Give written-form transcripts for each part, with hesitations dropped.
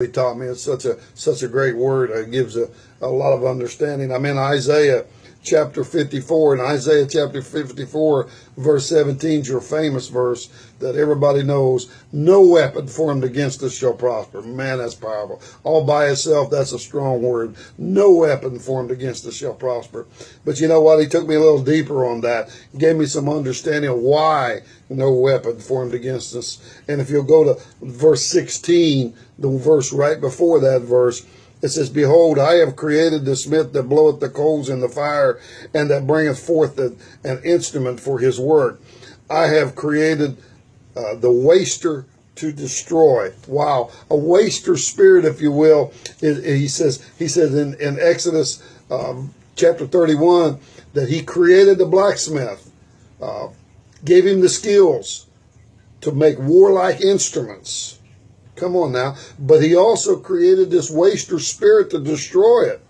He taught me. It's such a great word. It gives a lot of understanding. I'm in Isaiah chapter 54, and Isaiah chapter 54 verse 17 is your famous verse that everybody knows. No weapon formed against us shall prosper. Man, that's powerful. All by itself, that's a strong word. No weapon formed against us shall prosper. But you know what? He took me a little deeper on that. He gave me some understanding of why no weapon formed against us. And if you'll go to verse 16, the verse right before that verse, it says, Behold, I have created the smith that bloweth the coals in the fire, and that bringeth forth an instrument for his work. I have created the waster to destroy. Wow, a waster spirit, if you will. He says in Exodus chapter 31 that he created the blacksmith, gave him the skills to make warlike instruments. Come on now. But he also created this waster spirit to destroy it.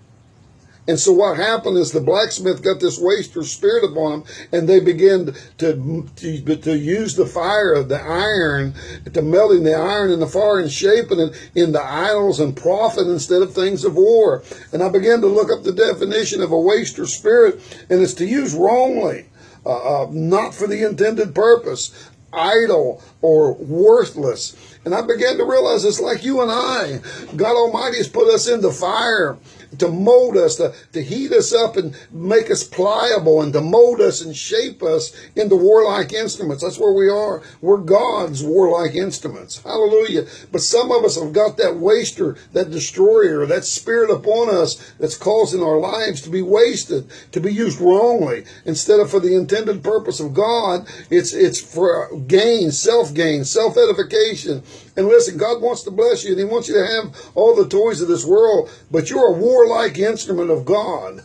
And so what happened is the blacksmith got this waster spirit upon him, and they began to use the fire of the iron, to melting the iron in the fire and shaping it into idols and profit instead of things of war. And I began to look up the definition of a waster spirit, and it's to use wrongly, not for the intended purpose, idle or worthless. And I began to realize it's like you and I. God Almighty has put us in the fire to mold us, to heat us up and make us pliable, and to mold us and shape us into warlike instruments. That's where we are. We're God's warlike instruments. Hallelujah. But some of us have got that waster, that destroyer, that spirit upon us that's causing our lives to be wasted, to be used wrongly. Instead of for the intended purpose of God, it's for gain, self-edification. And listen, God wants to bless you, and he wants you to have all the toys of this world, but you're a warlike instrument of God.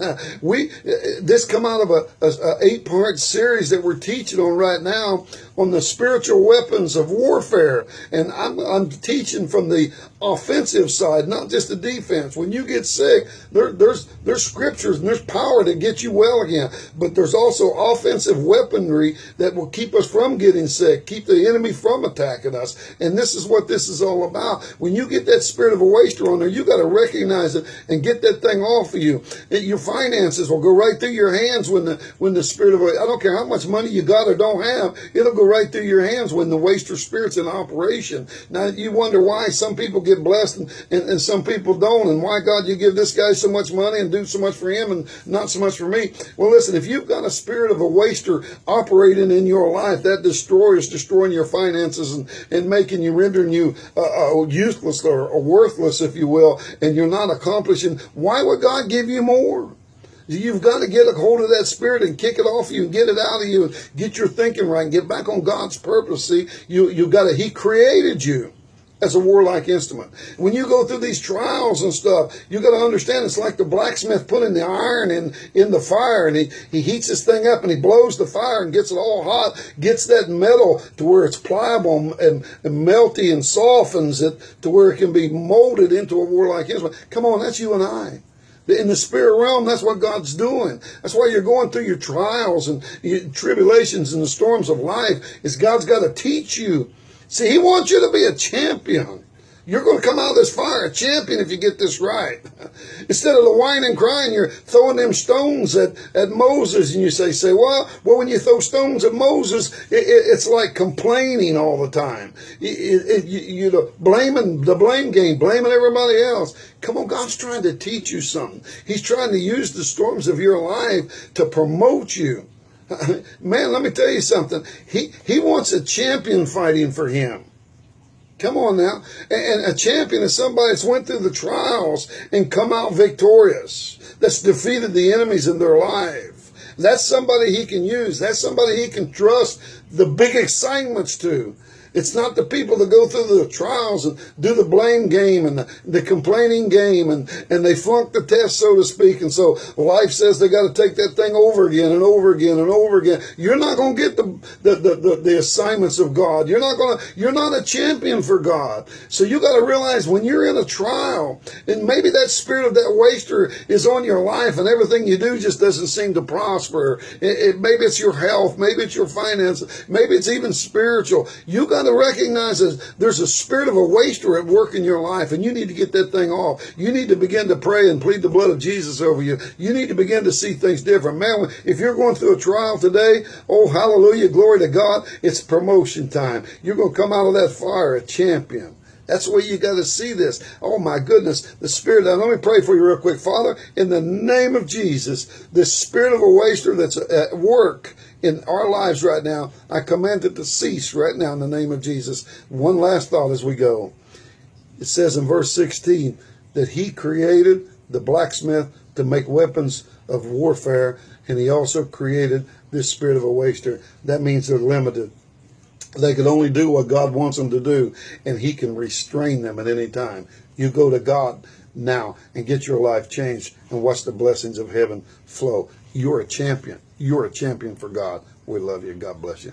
This come out of a 8-part series that we're teaching on right now on the spiritual weapons of warfare. And I'm teaching from the offensive side, not just the defense. When you get sick, there's scriptures and there's power to get you well again. But there's also offensive weaponry that will keep us from getting sick, keep the enemy from attacking us. And this is what this is all about. When you get that spirit of a waster on there, you got to recognize it and get that thing off of you. Your finances will go right through your hands when the spirit of I don't care how much money you got or don't have, it'll go right through your hands when the waster spirit's in operation. Now you wonder why some people get blessed and some people don't, and why, God, you give this guy so much money and do so much for him and not so much for me. Well, listen, if you've got a spirit of a waster operating in your life, that destroyer is destroying your finances and making you, rendering you useless or worthless, if you will, and you're not accomplishing. Why would God give you more? You've got to get a hold of that spirit and kick it off you and get it out of you and get your thinking right and get back on God's purpose. See, He created you as a warlike instrument. When you go through these trials and stuff, you got to understand it's like the blacksmith putting the iron in the fire, and he heats this thing up and he blows the fire and gets it all hot, gets that metal to where it's pliable and melty and softens it to where it can be molded into a warlike instrument. Come on, that's you and I. In the spirit realm, that's what God's doing. That's why you're going through your trials and your tribulations and the storms of life, is God's got to teach you. See, he wants you to be a champion. You're going to come out of this fire a champion if you get this right. Instead of the whining and crying, you're throwing them stones at Moses, and you say, well, when you throw stones at Moses, it's like complaining all the time. You're blaming the blame game, blaming everybody else. Come on, God's trying to teach you something. He's trying to use the storms of your life to promote you. Man, let me tell you something. He wants a champion fighting for him. Come on now. And a champion is somebody that's went through the trials and come out victorious, that's defeated the enemies in their life. That's somebody he can use. That's somebody he can trust the big assignments to. It's not the people that go through the trials and do the blame game and the complaining game and they flunk the test, so to speak. And so life says they got to take that thing over again and over again and over again. You're not going to get the assignments of God. You're not a champion for God. So you got to realize when you're in a trial, and maybe that spirit of that waster is on your life and everything you do just doesn't seem to prosper. Maybe it's your health. Maybe it's your finances. Maybe it's even spiritual. You got got to recognize that there's a spirit of a waster at work in your life, and you need to get that thing off. You need to begin to pray and plead the blood of Jesus over you. You need to begin to see things different. Man, if you're going through a trial today, oh, hallelujah, glory to God, it's promotion time. You're going to come out of that fire a champion. That's the way you got to see this. Oh my goodness, the spirit. Now let me pray for you real quick. Father, in the name of Jesus, this spirit of a waster that's at work in our lives right now, I command it to cease right now in the name of Jesus. One last thought as we go. It says in verse 16 that he created the blacksmith to make weapons of warfare, and he also created this spirit of a waster. That means they're limited. They can only do what God wants them to do, and he can restrain them at any time. You go to God now and get your life changed and watch the blessings of heaven flow. You're a champion. You're a champion for God. We love you. God bless you.